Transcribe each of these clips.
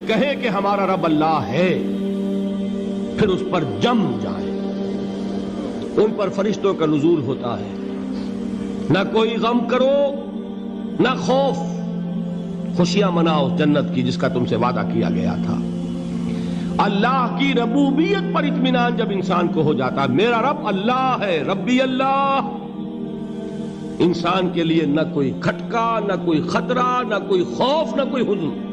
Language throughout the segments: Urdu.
کہیں کہ ہمارا رب اللہ ہے، پھر اس پر جم جائیں، ان پر فرشتوں کا نزول ہوتا ہے، نہ کوئی غم کرو نہ خوف، خوشیاں مناؤ جنت کی جس کا تم سے وعدہ کیا گیا تھا۔ اللہ کی ربوبیت پر اطمینان جب انسان کو ہو جاتا، میرا رب اللہ ہے، ربی اللہ، انسان کے لیے نہ کوئی کھٹکا، نہ کوئی خطرہ، نہ کوئی خوف، نہ کوئی حزن۔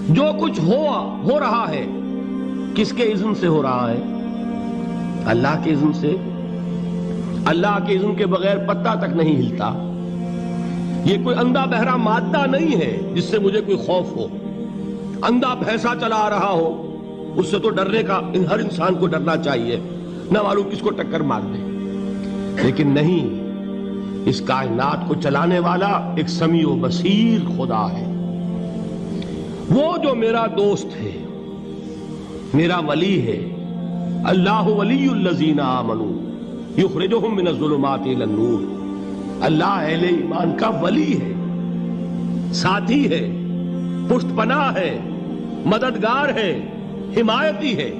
جو کچھ ہو رہا ہے کس کے اذن سے ہو رہا ہے؟ اللہ کے اذن سے۔ اللہ کے اذن کے بغیر پتا تک نہیں ہلتا۔ یہ کوئی اندھا بہرا مادہ نہیں ہے جس سے مجھے کوئی خوف ہو۔ اندھا بھینسا چلا آ رہا ہو اس سے تو ڈرنے کا ہر انسان کو ڈرنا چاہیے، نہ معلوم کس کو ٹکر مار دے۔ لیکن نہیں، اس کائنات کو چلانے والا ایک سمیع و بصیر خدا ہے، وہ جو میرا دوست ہے، میرا ولی ہے۔ اللہ ولی الذین آمنوا یخرجہم من الظلمات الی النور۔ اللہ اہل ایمان کا ولی ہے، ساتھی ہے، پشت پناہ ہے، مددگار ہے، حمایتی ہے۔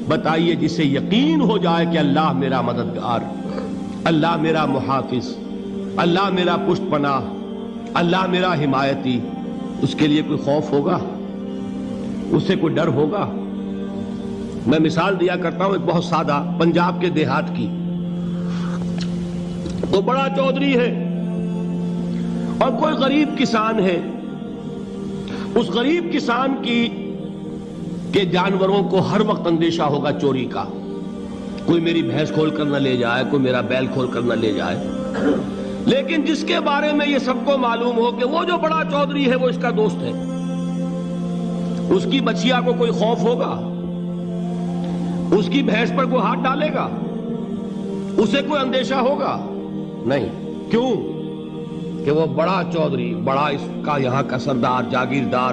بتائیے جسے یقین ہو جائے کہ اللہ میرا مددگار، اللہ میرا محافظ، اللہ میرا پشت پناہ، اللہ میرا حمایتی، اس کے لیے کوئی خوف ہوگا؟ اس سے کوئی ڈر ہوگا؟ میں مثال دیا کرتا ہوں ایک بہت سادہ، پنجاب کے دیہات کی۔ وہ بڑا چودھری ہے اور کوئی غریب کسان ہے۔ اس غریب کسان کے جانوروں کو ہر وقت اندیشہ ہوگا چوری کا، کوئی میری بھینس کھول کر نہ لے جائے، کوئی میرا بیل کھول کر نہ لے جائے۔ لیکن جس کے بارے میں یہ سب کو معلوم ہو کہ وہ جو بڑا چودھری ہے وہ اس کا دوست ہے، اس کی بچیا کو کوئی خوف ہوگا؟ اس کی بھینس پر کوئی ہاتھ ڈالے گا؟ اسے کوئی اندیشہ ہوگا؟ نہیں۔ کیوں؟ کہ وہ بڑا چودھری، بڑا اس کا یہاں کا سردار، جاگیردار،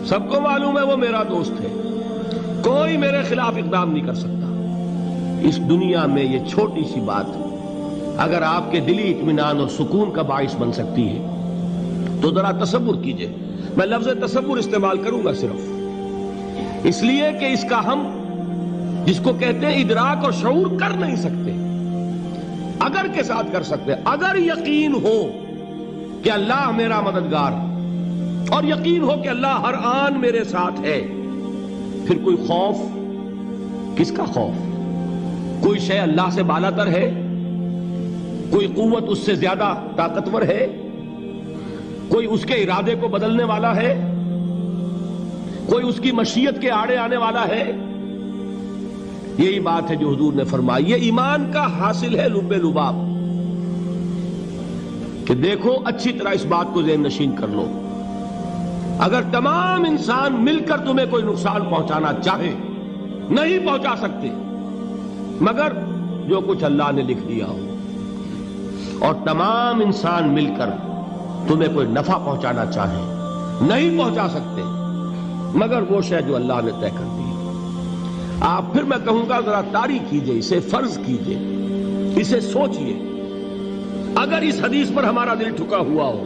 سب کو معلوم ہے وہ میرا دوست ہے، کوئی میرے خلاف اقدام نہیں کر سکتا۔ اس دنیا میں یہ چھوٹی سی بات اگر آپ کے دلی اطمینان اور سکون کا باعث بن سکتی ہے تو ذرا تصور کیجئے۔ میں لفظ تصور استعمال کروں گا صرف اس لیے کہ اس کا ہم جس کو کہتے ہیں ادراک اور شعور کر نہیں سکتے، اگر کے ساتھ کر سکتے۔ اگر یقین ہو کہ اللہ میرا مددگار اور یقین ہو کہ اللہ ہر آن میرے ساتھ ہے، پھر کوئی خوف؟ کس کا خوف؟ کوئی شے اللہ سے بالاتر ہے؟ کوئی قوت اس سے زیادہ طاقتور ہے؟ کوئی اس کے ارادے کو بدلنے والا ہے؟ کوئی اس کی مشیت کے آڑے آنے والا ہے؟ یہی بات ہے جو حضور نے فرمائی۔ یہ ایمان کا حاصل ہے لب لباب، کہ دیکھو اچھی طرح اس بات کو ذہن نشین کر لو، اگر تمام انسان مل کر تمہیں کوئی نقصان پہنچانا چاہے نہیں پہنچا سکتے، مگر جو کچھ اللہ نے لکھ دیا ہو، اور تمام انسان مل کر تمہیں کوئی نفع پہنچانا چاہے نہیں پہنچا سکتے، مگر وہ شے جو اللہ نے طے کر دی۔ آپ پھر میں کہوں گا ذرا طاری کیجئے، اسے فرض کیجئے، اسے سوچئے۔ اگر اس حدیث پر ہمارا دل ٹھکا ہوا ہو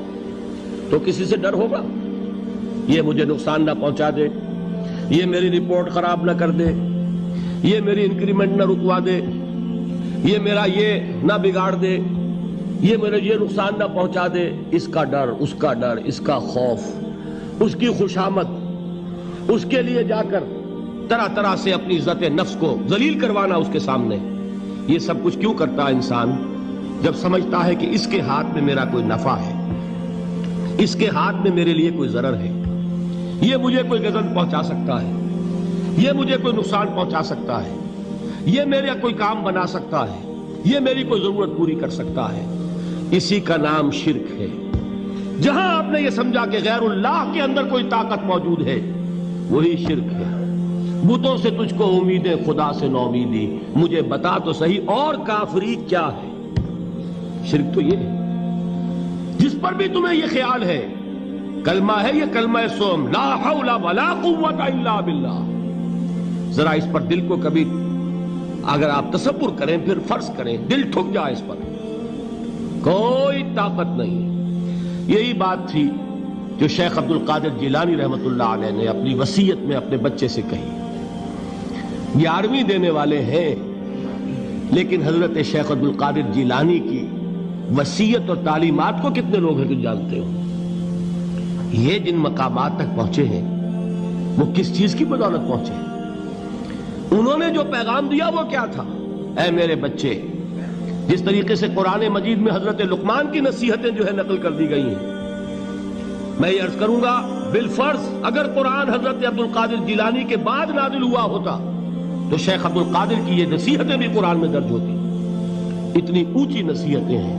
تو کسی سے ڈر ہوگا؟ یہ مجھے نقصان نہ پہنچا دے، یہ میری رپورٹ خراب نہ کر دے، یہ میری انکریمنٹ نہ رکوا دے، یہ میرا یہ نہ بگاڑ دے، یہ میرے یہ نقصان نہ پہنچا دے۔ اس کا ڈر، اس کا ڈر، اس کا خوف، اس کی خوشامد، اس کے لیے جا کر طرح طرح سے اپنی عزت نفس کو ذلیل کروانا اس کے سامنے، یہ سب کچھ کیوں کرتا ہے انسان؟ جب سمجھتا ہے کہ اس کے ہاتھ میں میرا کوئی نفع ہے، اس کے ہاتھ میں میرے لیے کوئی ضرر ہے، یہ مجھے کوئی غضب پہنچا سکتا ہے، یہ مجھے کوئی نقصان پہنچا سکتا ہے، یہ میرا کوئی کام بنا سکتا ہے، یہ میری کوئی ضرورت پوری کر سکتا ہے، اسی کا نام شرک ہے۔ جہاں آپ نے یہ سمجھا کہ غیر اللہ کے اندر کوئی طاقت موجود ہے، وہی شرک ہے۔ بتوں سے تجھ کو امیدیں، خدا سے نو امیدی، مجھے بتا تو صحیح اور کافری کیا ہے؟ شرک تو یہ ہے۔ جس پر بھی تمہیں یہ خیال ہے، کلمہ ہے یہ کلمہ سوم، لا حول ولا قوت الا باللہ، ذرا اس پر دل کو کبھی اگر آپ تصور کریں، پھر فرض کریں، دل ٹھک جائے اس پر، کوئی طاقت نہیں۔ یہی بات تھی جو شیخ عبد القادر جیلانی رحمۃ اللہ علیہ نے اپنی وصیت میں اپنے بچے سے کہی. 11ویں دینے والے ہیں، لیکن حضرت شیخ عبد القادر جیلانی کی وصیت اور تعلیمات کو کتنے لوگ ہیں جو جانتے ہو؟ یہ جن مقامات تک پہنچے ہیں وہ کس چیز کی بدولت پہنچے ہیں؟ انہوں نے جو پیغام دیا وہ کیا تھا؟ اے میرے بچے، جس طریقے سے قرآن مجید میں حضرت لقمان کی نصیحتیں جو ہے نقل کر دی گئی ہیں، میں یہ عرض کروں گا بالفرض اگر قرآن حضرت عبد القادر جیلانی کے بعد نازل ہوا ہوتا تو شیخ عبد القادر کی یہ نصیحتیں بھی قرآن میں درج ہوتی. اتنی اونچی نصیحتیں ہیں.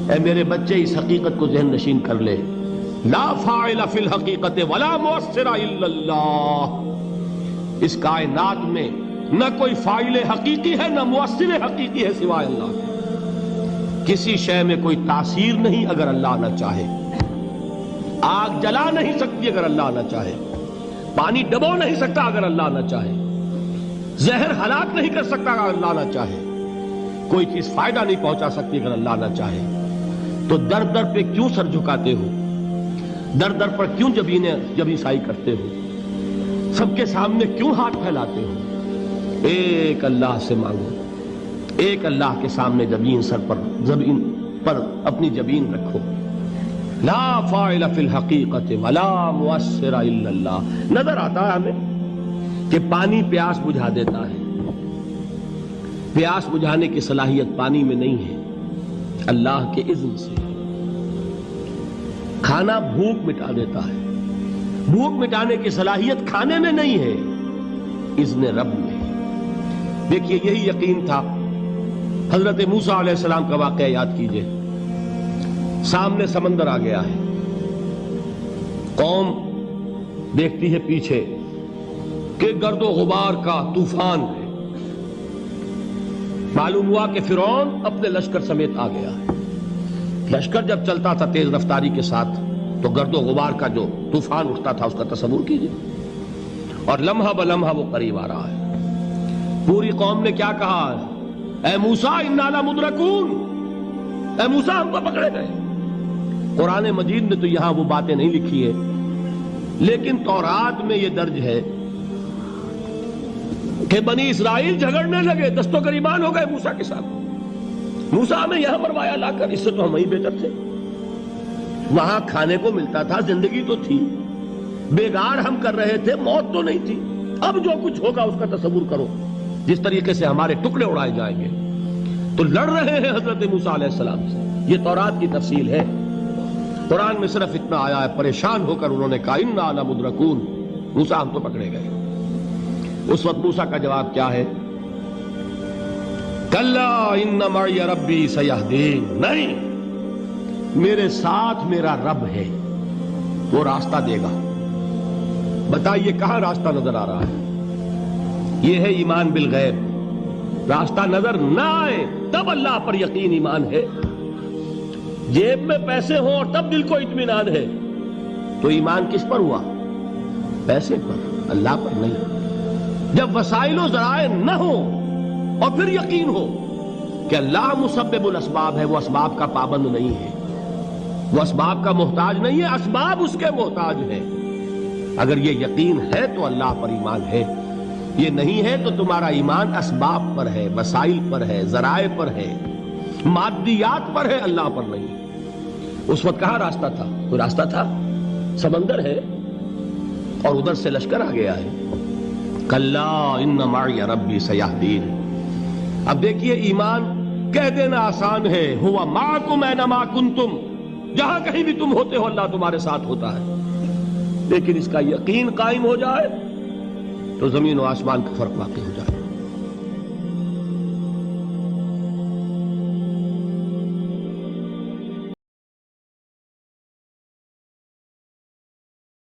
اے میرے بچے، اس حقیقت کو ذہن نشین کر لے، لا فاعل فی الحقیقت ولا مؤثر الا اللہ. اس کائنات میں نہ کوئی فاعل حقیقی ہے نہ مؤثر حقیقی ہے سوائے اللہ کے. کسی شے میں کوئی تاثیر نہیں اگر اللہ نہ چاہے. آگ جلا نہیں سکتی اگر اللہ نہ چاہے. پانی ڈبو نہیں سکتا اگر اللہ نہ چاہے. زہر ہلاک نہیں کر سکتا اگر اللہ نہ چاہے. کوئی چیز فائدہ نہیں پہنچا سکتی اگر اللہ نہ چاہے. تو در در پہ کیوں سر جھکاتے ہو؟ در در پر کیوں جبیں سائی کرتے ہو؟ سب کے سامنے کیوں ہاتھ پھیلاتے ہو؟ ایک اللہ سے مانگو. ایک اللہ کے سامنے زمین پر اپنی جبین رکھو. لا فاعل فی الحقیقت ولا مؤثر الا اللہ. نظر آتا ہے ہمیں کہ پانی پیاس بجھا دیتا ہے. پیاس بجھانے کی صلاحیت پانی میں نہیں ہے، اللہ کے اذن سے. کھانا بھوک مٹا دیتا ہے. بھوک مٹانے کی صلاحیت کھانے میں نہیں ہے، اذن رب میں. دیکھیے یہی یقین تھا. حضرت موسیٰ علیہ السلام کا واقعہ یاد کیجئے. سامنے سمندر آ گیا ہے. قوم دیکھتی ہے پیچھے کہ گرد و غبار کا طوفان ہے. معلوم ہوا کہ فرعون اپنے لشکر سمیت آ گیا ہے. لشکر جب چلتا تھا تیز رفتاری کے ساتھ تو گرد و غبار کا جو طوفان اٹھتا تھا اس کا تصور کیجئے. اور لمحہ بلمحہ وہ قریب آ رہا ہے. پوری قوم نے کیا کہا؟ اے موسیٰ انا لمدرکون. اے موسیٰ ہم کو پکڑے گئے. قرآن مجید نے تو یہاں وہ باتیں نہیں لکھی ہے، لیکن تورات میں یہ درج ہے کہ بنی اسرائیل جھگڑنے لگے، دست و گریبان ہو گئے موسیٰ کے ساتھ. موسیٰ ہمیں یہاں مروایا لا کر، اس سے تو ہم ہی بہتر تھے. وہاں کھانے کو ملتا تھا، زندگی تو تھی، بیگار ہم کر رہے تھے، موت تو نہیں تھی. اب جو کچھ ہوگا اس کا تصور کرو، جس طریقے سے ہمارے ٹکڑے اڑائے جائیں گے. تو لڑ رہے ہیں حضرت موسیٰ علیہ السلام سے. یہ تورات کی تفصیل ہے. قرآن میں صرف اتنا آیا ہے، پریشان ہو کر انہوں نے کہا انا لمدرکون. موسیٰ ہم تو پکڑے گئے. اس وقت موسیٰ کا جواب کیا ہے؟ کلا ان معی ربی سیہدین. نہیں، میرے ساتھ میرا رب ہے، وہ راستہ دے گا. بتائیے کہاں راستہ نظر آ رہا ہے؟ یہ ہے ایمان بالغیب. راستہ نظر نہ آئے تب اللہ پر یقین ایمان ہے. جیب میں پیسے ہوں اور تب دل کو اطمینان ہے تو ایمان کس پر ہوا؟ پیسے پر، اللہ پر نہیں. جب وسائل و ذرائع نہ ہوں اور پھر یقین ہو کہ اللہ مسبب الاسباب ہے، وہ اسباب کا پابند نہیں ہے، وہ اسباب کا محتاج نہیں ہے، اسباب اس کے محتاج ہیں. اگر یہ یقین ہے تو اللہ پر ایمان ہے. یہ نہیں ہے تو تمہارا ایمان اسباب پر ہے، وسائل پر ہے، ذرائع پر ہے، مادیات پر ہے، اللہ پر نہیں. اس وقت کہاں راستہ تھا؟ کوئی راستہ تھا؟ سمندر ہے اور ادھر سے لشکر آ گیا ہے. کلا ان معی ربی سیہدین. اب دیکھیے ایمان کہہ دینا آسان ہے، ہوا معکم اینما کنتم. جہاں کہیں بھی تم ہوتے ہو اللہ تمہارے ساتھ ہوتا ہے. لیکن اس کا یقین قائم ہو جائے تو زمین و آسمان کا فرق واقع ہے.